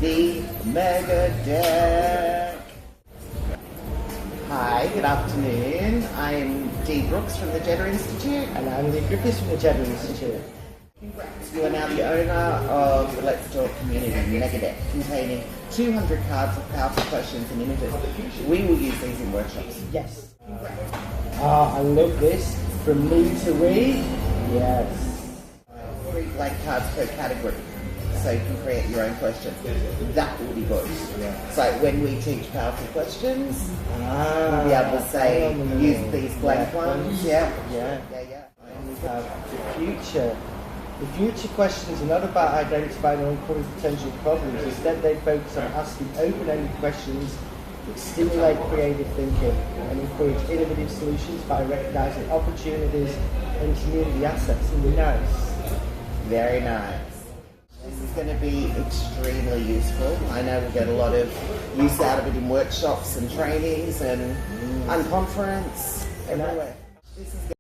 the Megadeck. Hi, good afternoon. I'm Dee Brooks from the Jeder Institute. And I'm Griffiths from the Jeder Institute. You are now the owner of the Let's Talk Community Megadeck, containing 200 cards of powerful questions and images. We will use these in workshops. Yes. I love this. From me to we. Yes. 3 blank cards per category, so you can create your own question. That will be good. So when we teach powerful questions, we'll be able to say, use these blank ones. And we have the future. The future questions are not about identifying or uncovering potential problems. Instead, they focus on asking open-ended questions that stimulate creative thinking and encourage innovative solutions by recognizing opportunities and community assets. Isn't it nice? Very nice. This is going to be extremely useful. I know we'll get a lot of use out of it in workshops and trainings and conference everywhere. This is